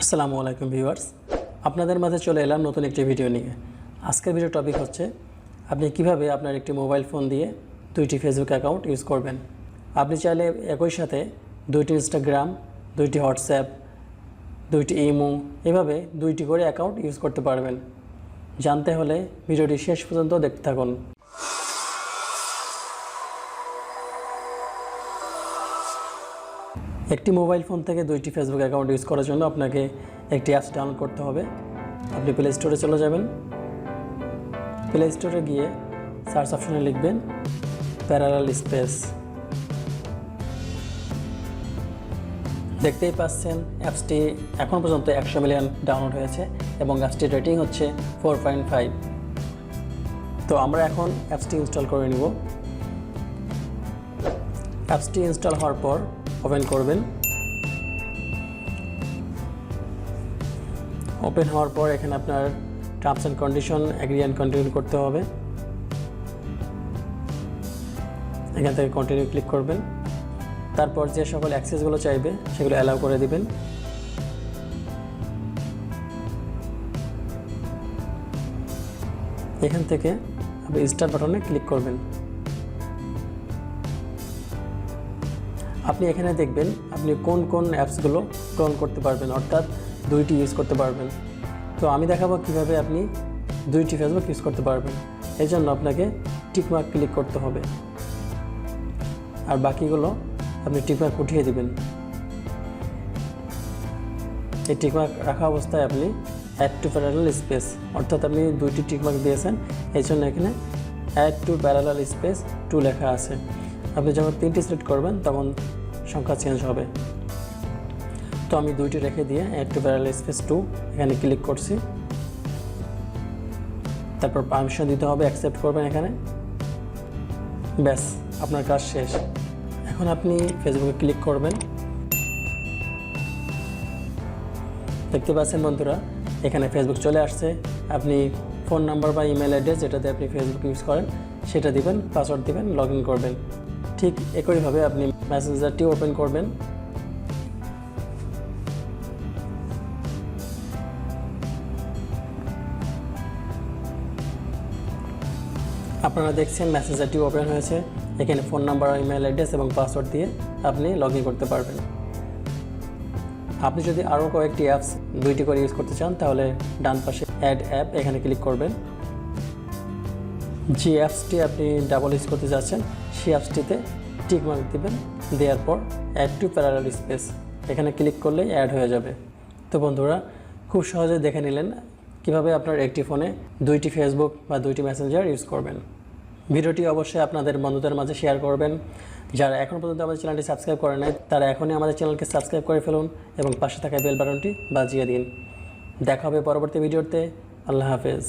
আসসালামু আলাইকুম ভিউয়ার্স, আপনাদের মাঝে চলে এলাম নতুন একটি ভিডিও নিয়ে। আজকের ভিডিও টপিক হচ্ছে আপনি কিভাবে আপনার একটি মোবাইল ফোন দিয়ে দুইটি ফেসবুক অ্যাকাউন্ট ইউজ করবেন। আপনি চাইলে একই সাথে দুইটি ইনস্টাগ্রাম, দুইটি হোয়াটসঅ্যাপ, দুইটি ইমো, এভাবে দুইটি করে অ্যাকাউন্ট ইউজ করতে পারবেন। জানতে হলে ভিডিওটি শেষ পর্যন্ত দেখতে থাকুন। একটি মোবাইল ফোন থেকে দুইটি ফেসবুক অ্যাকাউন্ট ইউজ করার জন্য আপনাকে একটি অ্যাপস ডাউনলোড করতে হবে। আপনি প্লে স্টোরে চলে যাবেন। প্লে স্টোরে গিয়ে সার্চ অপশনে লিখবেন প্যারালাল স্পেস। দেখতেই পাচ্ছেন অ্যাপসটি এখন পর্যন্ত 100 মিলিয়ন ডাউনলোড হয়েছে এবং অ্যাপসটির রেটিং হচ্ছে 4.5। তো আমরা এখন অ্যাপসটি ইনস্টল করে নিব। অ্যাপসটি ইনস্টল হওয়ার পর ওপেন করবেন। ওপেন হওয়ার পর এখানে আপনার terms and condition agri and continue করতে হবে। এখান থেকে কন্টিনিউ ক্লিক করবেন। তারপর যে সকল অ্যাক্সেসগুলো চাইবে সেগুলো অ্যালাউ করে দিবেন। এখান থেকে আপনি স্টার্ট বাটনে ক্লিক করবেন। আপনি এখানে দেখবেন আপনি কোন কোন অ্যাপসগুলো ক্লোন করতে পারবেন, অর্থাৎ দুইটি ইউজ করতে পারবেন। তো আমি দেখাবো কিভাবে আপনি দুইটি ফেসবুক ইউজ করতে পারবেন। এই জন্য আপনাকে টিকমার্ক ক্লিক করতে হবে, আর বাকিগুলো আপনি টিকমার্ক উঠিয়ে দিবেন। এই টিকমার্ক রাখা অবস্থায় আপনি অ্যাড টু প্যারালাল স্পেস, অর্থাৎ আপনি দুইটি টিকমার্ক দিয়েছেন, এই জন্য এখানে অ্যাড টু প্যারালাল স্পেস 2 লেখা আছে। আপনি যখন 3টি সিলেক্ট করবেন তখন সংখ্যা চেঞ্জ হবে। তো আমি দুইটি রেখে দিয়ে অ্যাড টু প্যারালাল স্পেস 2 এখানে ক্লিক করছি। তারপর পারমিশন দিতে হবে, অ্যাকসেপ্ট করবেন এখানে। ব্যাস, আপনার কাজ শেষ। এখন আপনি ফেসবুকে ক্লিক করবেন। দেখতে পাচ্ছেন বন্ধুরা, এখানে ফেসবুক চলে আসছে। আপনি ফোন নাম্বার বা ইমেল অ্যাড্রেস যেটাতে আপনি ফেসবুক ইউজ করেন সেটা দিবেন, পাসওয়ার্ড দিবেন, লগ ইন করবেন। ঠিক একইভাবে আপনি মেসেঞ্জারটি ওপেন করবেন। আপনারা দেখছেন মেসেঞ্জারটি ওপেন হয়েছে। এখানে ফোন নাম্বার, ইমেল অ্যাড্রেস এবং পাসওয়ার্ড দিয়ে আপনি লগ ইন করতে পারবেন। আপনি যদি আরও কয়েকটি অ্যাপস দুইটি করে ইউজ করতে চান তাহলে ডান পাশে অ্যাড অ্যাপ এখানে ক্লিক করবেন। যে অ্যাপসটি আপনি ডাবল ইউজ করতে চাচ্ছেন সেই অ্যাপসটিতে টিকমার্ক দিবেন। দেওয়ার পর অ্যাড টু প্যারালাল স্পেস এখানে ক্লিক করলেই অ্যাড হয়ে যাবে। তো বন্ধুরা, খুব সহজে দেখে নিলেন কিভাবে আপনার একটি ফোনে দুইটি ফেসবুক বা দুইটি মেসেঞ্জার ইউজ করবেন। ভিডিওটি অবশ্যই আপনাদের বন্ধুদের মাঝে শেয়ার করবেন। যারা এখন পর্যন্ত আমাদের চ্যানেলটি সাবস্ক্রাইব করে নাই তারা এখনই আমাদের চ্যানেলকে সাবস্ক্রাইব করে ফেলুন এবং পাশে থাকা বেল বাটনটি বাজিয়ে দিন। দেখা হবে পরবর্তী ভিডিওতে। আল্লাহ হাফেজ।